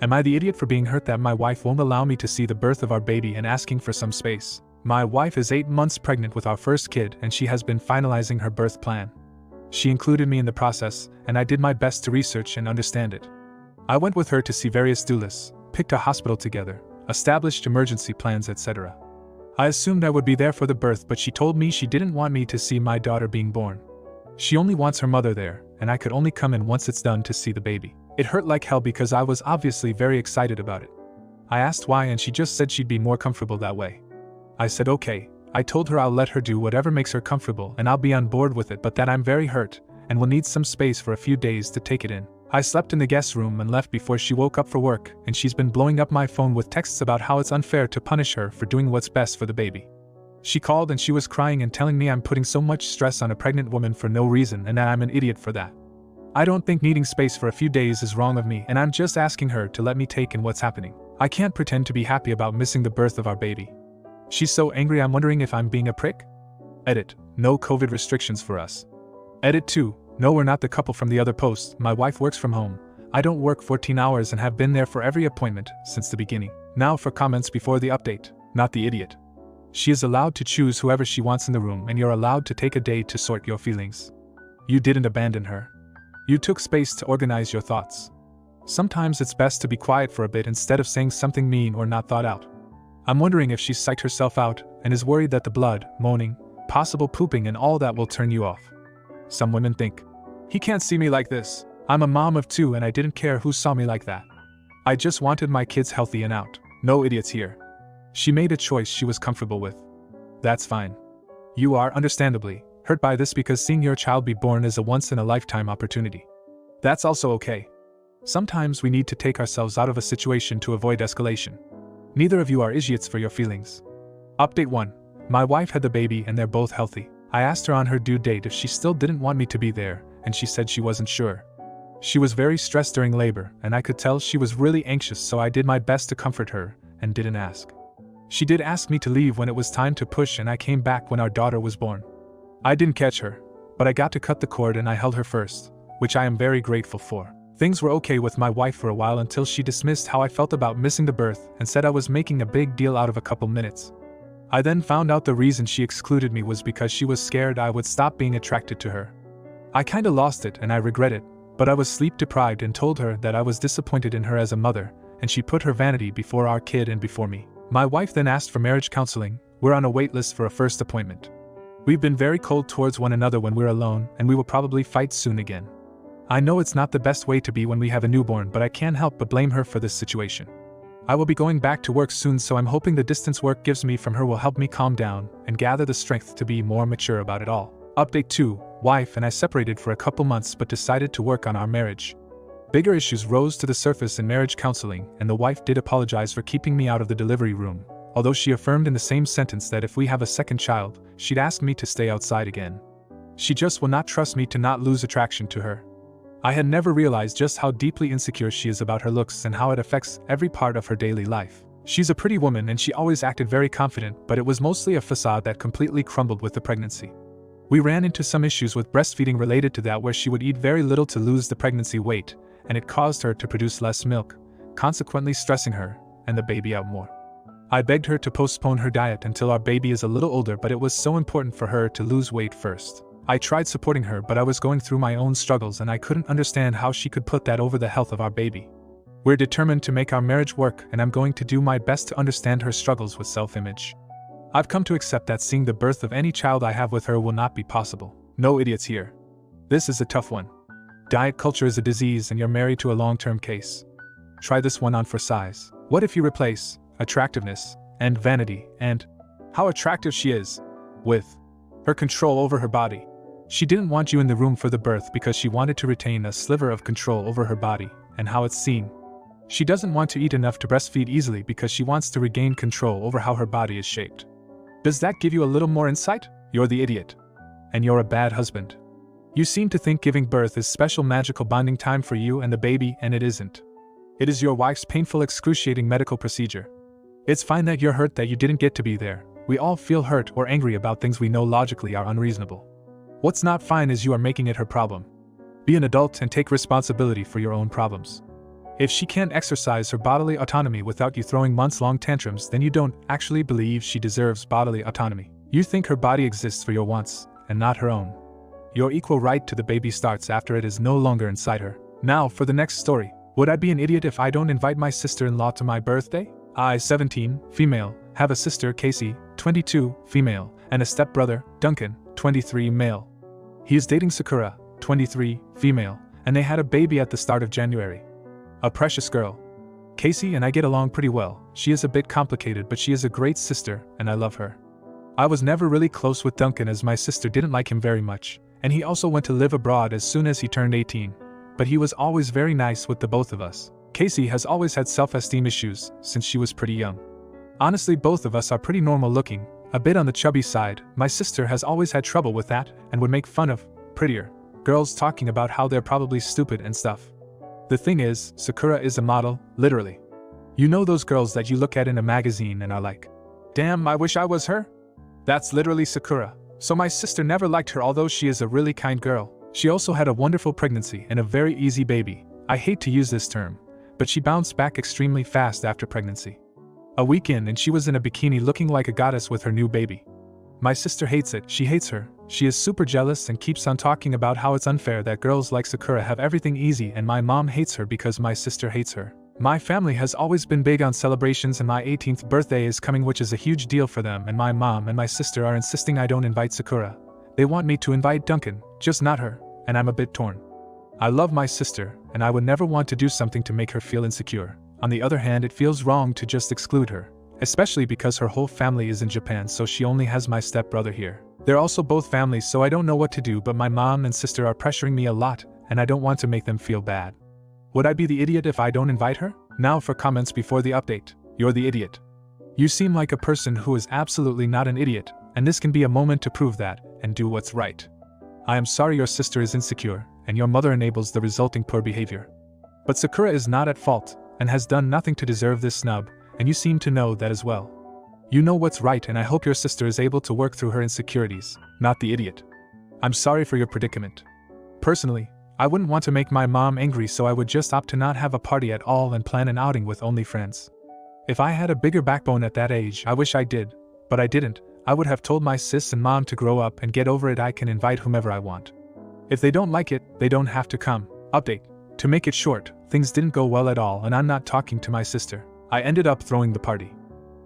Am I the idiot for being hurt that my wife won't allow me to see the birth of our baby and asking for some space? My wife is 8 months pregnant with our first kid and she has been finalizing her birth plan. She included me in the process, and I did my best to research and understand it. I went with her to see various doulas, picked a hospital together, established emergency plans, etc. I assumed I would be there for the birth, but she told me she didn't want me to see my daughter being born. She only wants her mother there, and I could only come in once it's done to see the baby. It hurt like hell because I was obviously very excited about it. I asked why and she just said she'd be more comfortable that way. I said okay. I told her I'll let her do whatever makes her comfortable and I'll be on board with it, but that I'm very hurt and will need some space for a few days to take it in. I slept in the guest room and left before she woke up for work, and she's been blowing up my phone with texts about how it's unfair to punish her for doing what's best for the baby. She called and she was crying and telling me I'm putting so much stress on a pregnant woman for no reason and that I'm an idiot for that. I don't think needing space for a few days is wrong of me, and I'm just asking her to let me take in what's happening. I can't pretend to be happy about missing the birth of our baby. She's so angry I'm wondering if I'm being a prick? Edit. No COVID restrictions for us. Edit 2. No, we're not the couple from the other post. My wife works from home. I don't work 14 hours and have been there for every appointment since the beginning. Now for comments before the update. Not the idiot. She is allowed to choose whoever she wants in the room and you're allowed to take a day to sort your feelings. You didn't abandon her. You took space to organize your thoughts. Sometimes it's best to be quiet for a bit instead of saying something mean or not thought out. I'm wondering if she's psyched herself out and is worried that the blood, moaning, possible pooping and all that will turn you off. Some women think, he can't see me like this. I'm a mom of 2 and I didn't care who saw me like that. I just wanted my kids healthy and out. No idiots here. She made a choice she was comfortable with. That's fine. You are, understandably, hurt by this because seeing your child be born is a once-in-a-lifetime opportunity. That's also okay. Sometimes we need to take ourselves out of a situation to avoid escalation. Neither of you are idiots for your feelings. Update 1. My wife had the baby and they're both healthy. I asked her on her due date if she still didn't want me to be there, and she said she wasn't sure. She was very stressed during labor, and I could tell she was really anxious, so I did my best to comfort her, and didn't ask. She did ask me to leave when it was time to push, and I came back when our daughter was born. I didn't catch her, but I got to cut the cord and I held her first, which I am very grateful for. Things were okay with my wife for a while until she dismissed how I felt about missing the birth and said I was making a big deal out of a couple minutes. I then found out the reason she excluded me was because she was scared I would stop being attracted to her. I kinda lost it and I regret it, but I was sleep deprived and told her that I was disappointed in her as a mother, and she put her vanity before our kid and before me. My wife then asked for marriage counseling. We're on a wait list for a first appointment. We've been very cold towards one another when we're alone, and we will probably fight soon again. I know it's not the best way to be when we have a newborn, but I can't help but blame her for this situation. I will be going back to work soon, so I'm hoping the distance work gives me from her will help me calm down and gather the strength to be more mature about it all. Update 2. Wife and I separated for a couple months but decided to work on our marriage. Bigger issues rose to the surface in marriage counseling, and the wife did apologize for keeping me out of the delivery room, although she affirmed in the same sentence that if we have a second child, she'd ask me to stay outside again. She just will not trust me to not lose attraction to her. I had never realized just how deeply insecure she is about her looks and how it affects every part of her daily life. She's a pretty woman and she always acted very confident, but it was mostly a facade that completely crumbled with the pregnancy. We ran into some issues with breastfeeding related to that, where she would eat very little to lose the pregnancy weight, and it caused her to produce less milk, consequently stressing her and the baby out more. I begged her to postpone her diet until our baby is a little older, but it was so important for her to lose weight first. I tried supporting her, but I was going through my own struggles and I couldn't understand how she could put that over the health of our baby. We're determined to make our marriage work, and I'm going to do my best to understand her struggles with self-image. I've come to accept that seeing the birth of any child I have with her will not be possible. No idiots here. This is a tough one. Diet culture is a disease and you're married to a long-term case. Try this one on for size. What if you replace attractiveness and vanity and how attractive she is with her control over her body? She didn't want you in the room for the birth because she wanted to retain a sliver of control over her body and how it's seen. She doesn't want to eat enough to breastfeed easily because she wants to regain control over how her body is shaped. Does that give you a little more insight? You're the idiot. And you're a bad husband. You seem to think giving birth is special magical bonding time for you and the baby, and it isn't. It is your wife's painful, excruciating medical procedure. It's fine that you're hurt that you didn't get to be there. We all feel hurt or angry about things we know logically are unreasonable. What's not fine is you are making it her problem. Be an adult and take responsibility for your own problems. If she can't exercise her bodily autonomy without you throwing months-long tantrums, then you don't actually believe she deserves bodily autonomy. You think her body exists for your wants, and not her own. Your equal right to the baby starts after it is no longer inside her. Now for the next story. Would I be an idiot if I don't invite my sister-in-law to my birthday? I, 17, female, have a sister, Casey, 22, female, and a stepbrother, Duncan, 23, male. He is dating Sakura, 23, female, and they had a baby at the start of January. A precious girl. Casey and I get along pretty well. She is a bit complicated, but she is a great sister, and I love her. I was never really close with Duncan as my sister didn't like him very much, and he also went to live abroad as soon as he turned 18. But he was always very nice with the both of us. Casey has always had self-esteem issues since she was pretty young. Honestly, both of us are pretty normal looking, a bit on the chubby side. My sister has always had trouble with that and would make fun of prettier girls talking about how they're probably stupid and stuff. The thing is, Sakura is a model, literally. You know those girls that you look at in a magazine and are like, damn, I wish I was her? That's literally Sakura. So my sister never liked her, although she is a really kind girl. She also had a wonderful pregnancy and a very easy baby. I hate to use this term, but she bounced back extremely fast after pregnancy. A week in and she was in a bikini looking like a goddess with her new baby. My sister hates it. She hates her. She is super jealous and keeps on talking about how it's unfair that girls like Sakura have everything easy, and my mom hates her because my sister hates her. My family has always been big on celebrations, and my 18th birthday is coming, which is a huge deal for them, and my mom and my sister are insisting I don't invite Sakura. They want me to invite Duncan, just not her, and I'm a bit torn. I love my sister, and I would never want to do something to make her feel insecure. On the other hand, it feels wrong to just exclude her, especially because her whole family is in Japan, so she only has my stepbrother here. They're also both families, so I don't know what to do, but my mom and sister are pressuring me a lot, and I don't want to make them feel bad. Would I be the idiot if I don't invite her? Now for comments before the update. You're the idiot. You seem like a person who is absolutely not an idiot, and this can be a moment to prove that, and do what's right. I am sorry your sister is insecure, and your mother enables the resulting poor behavior. But Sakura is not at fault, and has done nothing to deserve this snub, and you seem to know that as well. You know what's right, and I hope your sister is able to work through her insecurities, not the idiot. I'm sorry for your predicament. Personally, I wouldn't want to make my mom angry, so I would just opt to not have a party at all and plan an outing with only friends. If I had a bigger backbone at that age, I wish I did, but I didn't. I would have told my sis and mom to grow up and get over it. I can invite whomever I want. If they don't like it, they don't have to come. Update. To make it short, things didn't go well at all, and I'm not talking to my sister. I ended up throwing the party.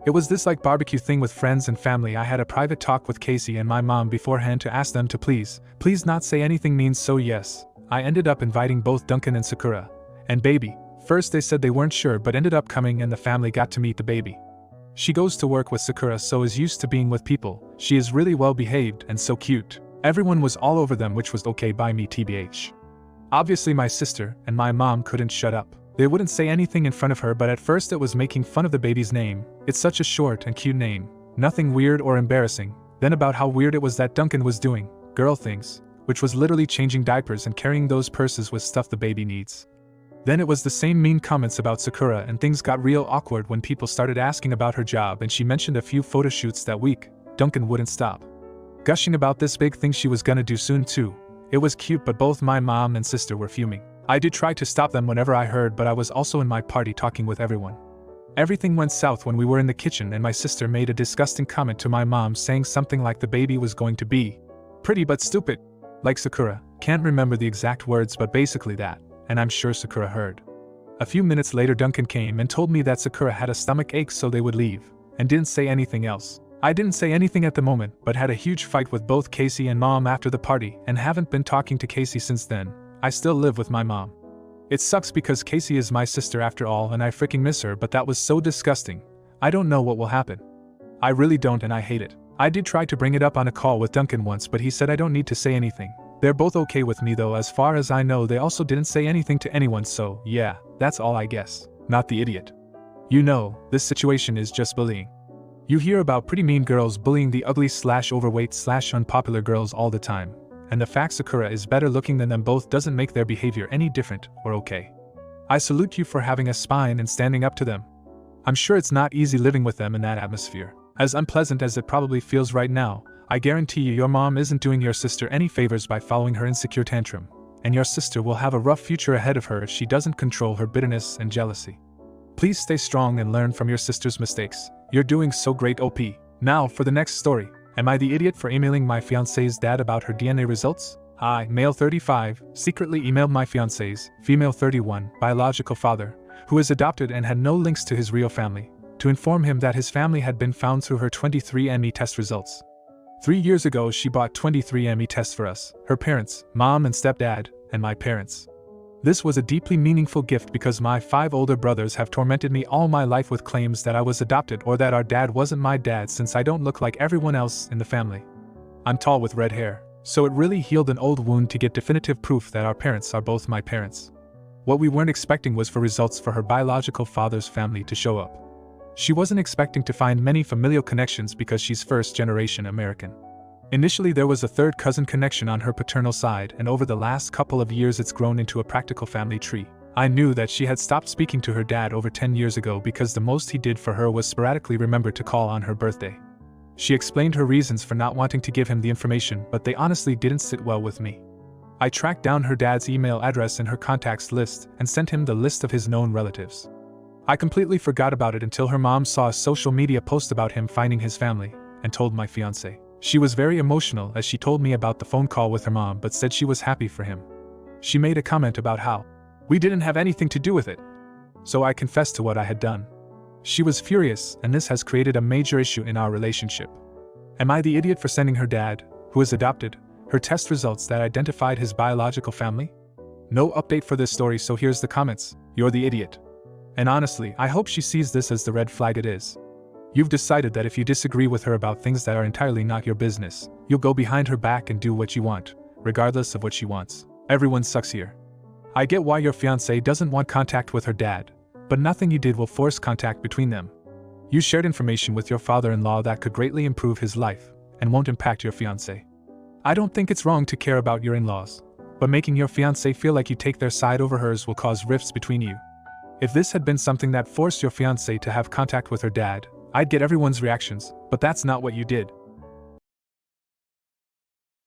It was this like barbecue thing with friends and family. I had a private talk with Casey and my mom beforehand to ask them to please not say anything mean, so yes, I ended up inviting both Duncan and Sakura. And baby. First they said they weren't sure, but ended up coming, and the family got to meet the baby. She goes to work with Sakura, so is used to being with people. She is really well behaved and so cute. Everyone was all over them, which was okay by me tbh. Obviously my sister and my mom couldn't shut up. They wouldn't say anything in front of her, but at first it was making fun of the baby's name. It's such a short and cute name. Nothing weird or embarrassing. Then about how weird it was that Duncan was doing girl things, which was literally changing diapers and carrying those purses with stuff the baby needs. Then it was the same mean comments about Sakura, and things got real awkward when people started asking about her job, and she mentioned a few photo shoots that week. Duncan wouldn't stop gushing about this big thing she was gonna do soon too. It was cute, but both my mom and sister were fuming. I did try to stop them whenever I heard, but I was also in my party talking with everyone. Everything went south when we were in the kitchen, and my sister made a disgusting comment to my mom saying something like the baby was going to be pretty but stupid, like Sakura. Can't remember the exact words, but basically that, and I'm sure Sakura heard. A few minutes later Duncan came and told me that Sakura had a stomach ache, so they would leave, and didn't say anything else. I didn't say anything at the moment, but had a huge fight with both Casey and mom after the party, and haven't been talking to Casey since then. I still live with my mom. It sucks because Casey is my sister after all, and I freaking miss her, but that was so disgusting. I don't know what will happen. I really don't, and I hate it. I did try to bring it up on a call with Duncan once, but he said I don't need to say anything. They're both okay with me though, as far as I know. They also didn't say anything to anyone, so yeah, that's all I guess. Not the idiot. You know, this situation is just bullying. You hear about pretty mean girls bullying the ugly/overweight/unpopular girls all the time, and the fact Sakura is better looking than them both doesn't make their behavior any different or okay. I salute you for having a spine and standing up to them. I'm sure it's not easy living with them in that atmosphere. As unpleasant as it probably feels right now, I guarantee you your mom isn't doing your sister any favors by following her insecure tantrum, and your sister will have a rough future ahead of her if she doesn't control her bitterness and jealousy. Please stay strong and learn from your sister's mistakes. You're doing so great, OP. Now for the next story. Am I the idiot for emailing my fiancé's dad about her DNA results? I, male 35, secretly emailed my fiancé's, female 31, biological father, who is adopted and had no links to his real family, to inform him that his family had been found through her 23andMe test results. 3 years ago, she bought 23andMe tests for us, her parents, mom and stepdad, and my parents. This was a deeply meaningful gift because my 5 older brothers have tormented me all my life with claims that I was adopted or that our dad wasn't my dad since I don't look like everyone else in the family. I'm tall with red hair, so it really healed an old wound to get definitive proof that our parents are both my parents. What we weren't expecting was for results for her biological father's family to show up. She wasn't expecting to find many familial connections because she's first-generation American. Initially there was a third cousin connection on her paternal side, and over the last couple of years it's grown into a practical family tree. I knew that she had stopped speaking to her dad over 10 years ago because the most he did for her was sporadically remember to call on her birthday. She explained her reasons for not wanting to give him the information, but they honestly didn't sit well with me. I tracked down her dad's email address in her contacts list and sent him the list of his known relatives. I completely forgot about it until her mom saw a social media post about him finding his family, and told my fiancé. She was very emotional as she told me about the phone call with her mom but said she was happy for him. She made a comment about how we didn't have anything to do with it. So I confessed to what I had done. She was furious, and this has created a major issue in our relationship. Am I the idiot for sending her dad, who is adopted, her test results that identified his biological family? No update for this story, so here's the comments. You're the idiot. And honestly, I hope she sees this as the red flag it is. You've decided that if you disagree with her about things that are entirely not your business, you'll go behind her back and do what you want, regardless of what she wants. Everyone sucks here. I get why your fiancé doesn't want contact with her dad, but nothing you did will force contact between them. You shared information with your father-in-law that could greatly improve his life, and won't impact your fiancé. I don't think it's wrong to care about your in-laws, but making your fiancé feel like you take their side over hers will cause rifts between you. If this had been something that forced your fiancé to have contact with her dad, I'd get everyone's reactions, but that's not what you did.